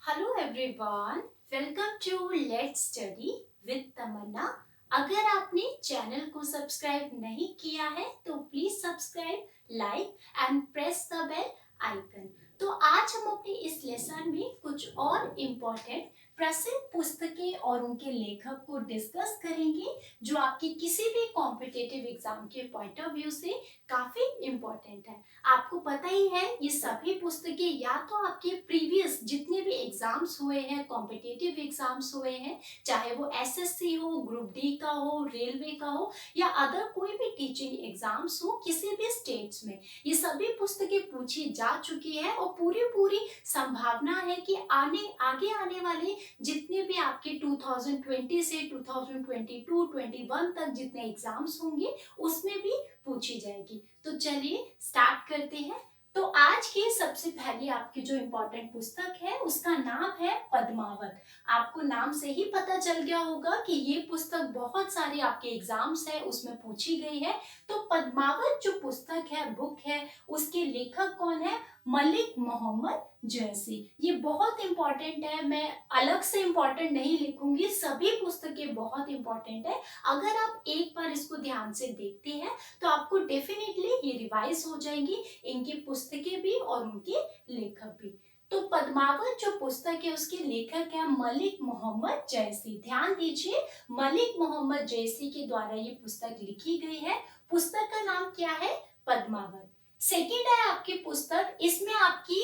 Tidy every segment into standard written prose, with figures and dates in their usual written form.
Hello everyone, welcome to let's study with Tamanna. अगर आपने channel को सब्सक्राइब नहीं किया है तो please subscribe, like and press the bell icon. तो आज हम अपने इस लेसन में कुछ और इम्पोर्टेंट प्रसिद्ध पुस्तकें और उनके लेखक को डिस्कस करेंगे जो आपके किसी भी कॉम्पिटिटिव एग्जाम के पॉइंट ऑफ व्यू से काफी इम्पोर्टेंट है। आपको पता ही है ये सभी पुस्तकें या तो आपके प्रीवियस जितने भी एग्जाम्स हुए हैं, कॉम्पिटिटिव एग्जाम्स हुए हैं, चाहे वो एसएससी हो, ग्रुप डी का हो, रेलवे का हो या अदर कोई भी टीचिंग एग्जाम्स हो किसी भी स्टेट्स में, ये सभी पुस्तकें पूछी जा चुकी है और पूरी पूरी संभावना है कि आगे आने वाले जितने भी आपके 2020 से 2022-21 तक जितने एग्जाम्स होंगे उसमें भी पूछी जाएगी। तो चलिए स्टार्ट करते हैं। तो आज की सबसे पहले आपकी जो इम्पोर्टेंट पुस्तक है उसका नाम है पद्मावत। आपको नाम से ही पता चल गया होगा कि ये पुस्तक बहुत सारे आपके एग्जाम्स है उसमें पूछी गई है। तो पद्मावत जो पुस्तक है, बुक है, उसके लेखक कौन है? मलिक मोहम्मद जैसी। ये बहुत इंपॉर्टेंट है, मैं अलग से इंपॉर्टेंट नहीं लिखूंगी, सभी पुस्तकें बहुत इंपॉर्टेंट है। अगर आप एक बार इसको ध्यान से देखते हैं तो आपको डेफिनेटली ये रिवाइज हो जाएंगी, इनकी पुस्तकें भी और उनके लेखक भी। तो पद्मावत जो पुस्तक है उसके लेखक है मलिक मोहम्मद जैसी। ध्यान दीजिए, मलिक मोहम्मद जैसी के द्वारा ये पुस्तक लिखी गई है। पुस्तक का नाम क्या है? पद्मावत। सेकेंड है आपकी पुस्तक, इसमें आपकी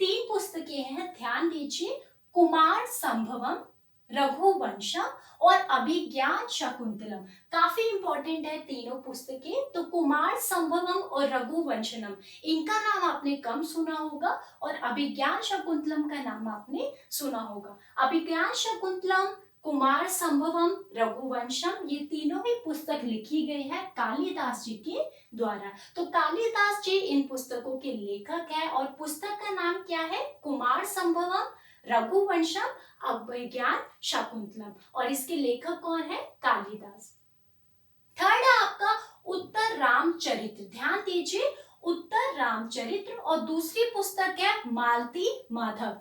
तीन पुस्तकें हैं, ध्यान दीजिए। कुमार संभवम, रघुवंशम और अभिज्ञान शकुंतलम। काफी इंपॉर्टेंट है तीनों पुस्तकें। तो कुमार संभवम और रघुवंशनम, इनका नाम आपने कम सुना होगा और अभिज्ञान शकुंतलम का नाम आपने सुना होगा। अभिज्ञान शकुंतलम, कुमार संभवम, रघुवंशम, ये तीनों ही पुस्तक लिखी गई है कालिदास जी के द्वारा। तो कालिदास जी इन पुस्तकों के लेखक है और पुस्तक का नाम क्या है? कुमार संभवम, रघुवंशम, अभिज्ञान शकुंतलम, और इसके लेखक कौन है? कालिदास। थर्ड है आपका उत्तर रामचरित्र। ध्यान दीजिए, उत्तर रामचरित्र, और दूसरी पुस्तक है मालती माधव।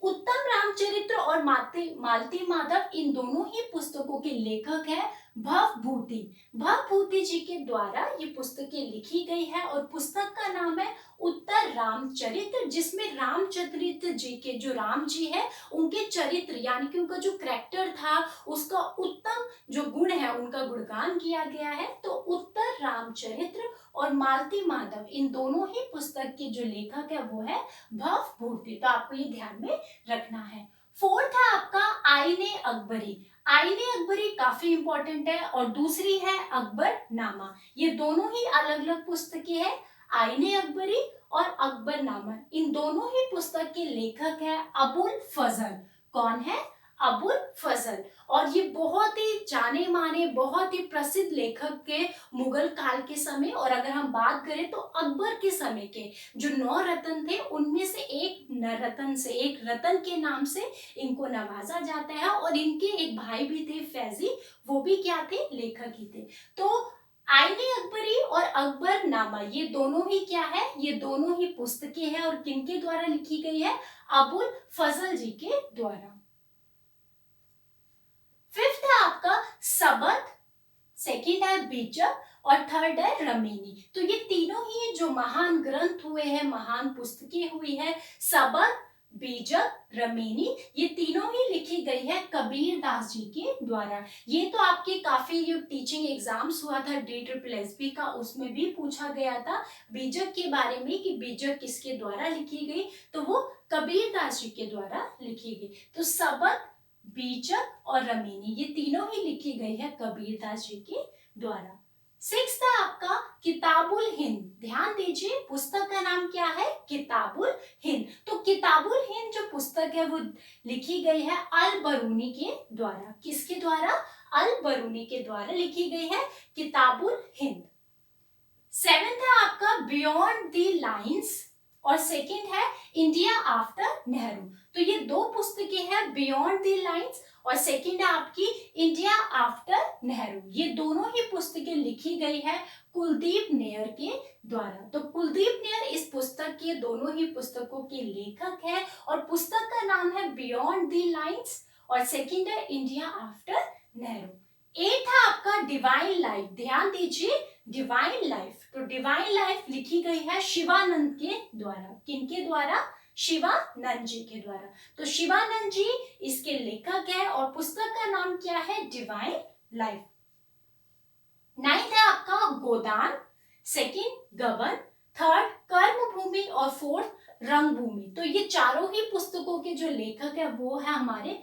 उत्तम रामचरित्र और मालती माधव, इन दोनों ही पुस्तकों के लेखक है भवभूति। भवभूति जी के द्वारा ये पुस्तकें लिखी गई है और पुस्तक का नाम है उत्तर रामचरित्र, जिसमें रामचरित्र जी के जो राम जी है उनके चरित्र यानी कि उनका जो करैक्टर था उसका उत्तम जो गुण है उनका गुणगान किया गया है। तो उत्तर रामचरित्र और मालती माधव, इन दोनों ही पुस्तक के जो लेखक है वो है भवभूति। तो आपको ये ध्यान में रखना है। फोर्थ है आपका आईने अकबरी। आईने अकबरी काफी इंपॉर्टेंट है और दूसरी है अकबर नामा। ये दोनों ही अलग अलग पुस्तकें हैं, आईने अकबरी और अकबर नामा। इन दोनों ही पुस्तक के लेखक है अबुल फजल। कौन है? अबुल फजल। और ये बहुत ही जाने माने, बहुत ही प्रसिद्ध लेखक के मुगल काल के समय, और अगर हम बात करें तो अकबर के समय के जो 9 रत्न थे उनमें से एक रतन के नाम से इनको नवाजा जाता है। और इनके एक भाई भी थे फैजी, वो भी क्या थे? लेखक ही थे। तो आईने अकबरी और अकबर नामा, ये दोनों ही क्या है? ये दोनों ही पुस्तकें हैं और किनके द्वारा लिखी गई है? अबुल फजल जी के द्वारा। फिफ्थ है आपका सबद, सेकेंड है बीजक और थर्ड है रमेनी। तो ये तीनों ही जो महान ग्रंथ हुए हैं, महान पुस्तकें हुई है, सबद, बीजक, रमेनी, ये तीनों ही लिखी गई है कबीर दास जी के द्वारा। ये तो आपके काफी जो टीचिंग एग्जाम्स हुआ था DSSB का, उसमें भी पूछा गया था बीजक के बारे में कि बीजक किसके द्वारा लिखी गई, तो वो कबीर दास जी के द्वारा लिखी गई। तो सबद, बीजक और रमेनी, ये तीनों ही लिखी गई है कबीरदास जी के द्वारा। सिक्स्थ है आपका किताबुल हिंद। ध्यान दीजिए, पुस्तक का नाम क्या है? किताबुल हिंद। तो किताबुल हिंद जो पुस्तक है वो लिखी गई है अल बरूनी के द्वारा। किसके द्वारा? अल बरूनी के द्वारा लिखी गई है किताबुल हिंद। सेवेंथ है आपका बियॉन्ड द लाइन्स और सेकेंड है इंडिया आफ्टर नेहरू। तो ये दो पुस्तकें हैं, बियॉन्ड द लाइन्स और सेकंड है आपकी इंडिया आफ्टर नेहरू। ये दोनों ही पुस्तकें लिखी गई है कुलदीप नैयर के द्वारा। तो कुलदीप नैयर इस पुस्तक के, दोनों ही पुस्तकों के लेखक है और पुस्तक का नाम है बियॉन्ड द लाइन्स और सेकंड है इंडिया आफ्टर नेहरू। एट है आपका डिवाइन लाइफ। ध्यान दीजिए, डिवाइन लाइफ। तो डिवाइन लाइफ लिखी गई है शिवानंद के द्वारा। किनके द्वारा? शिवानंद जी के द्वारा। तो शिवानंद जी इसके लेखक है और पुस्तक का नाम क्या है? Divine life. नाइन्थ है आपका गोदान, सेकंड गबन, थर्ड कर्मभूमि और फोर्थ रंगभूमि। तो ये चारों ही पुस्तकों के जो लेखक है वो है हमारे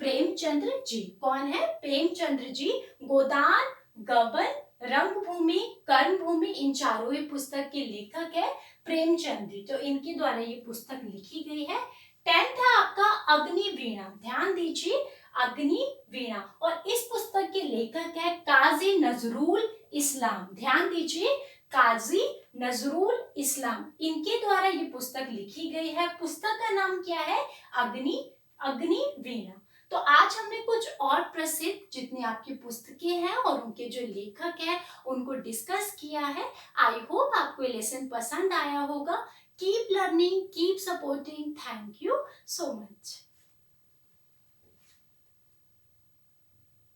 प्रेमचंद्र जी। कौन है? प्रेमचंद्र जी। गोदान, गबन, रंगभूमि, कर्मभूमि, इन चारों ही पुस्तक के लेखक है प्रेमचंद्र जी। तो इनके द्वारा ये पुस्तक लिखी गई है। टेंथ है आपका अग्निवीणा। ध्यान दीजिए, अग्निवीणा। और इस पुस्तक के लेखक है काजी नजरुल इस्लाम। ध्यान दीजिए, काजी नजरुल इस्लाम, इनके द्वारा ये पुस्तक लिखी गई है। पुस्तक का नाम क्या है? अग्निवीणा। तो आज हमने कुछ और प्रसिद्ध जितनी आपकी पुस्तकें हैं और उनके जो लेखक हैं उनको डिस्कस किया है। आई होप आपको ये लेसन पसंद आया होगा। Keep learning, keep supporting. Thank you so much.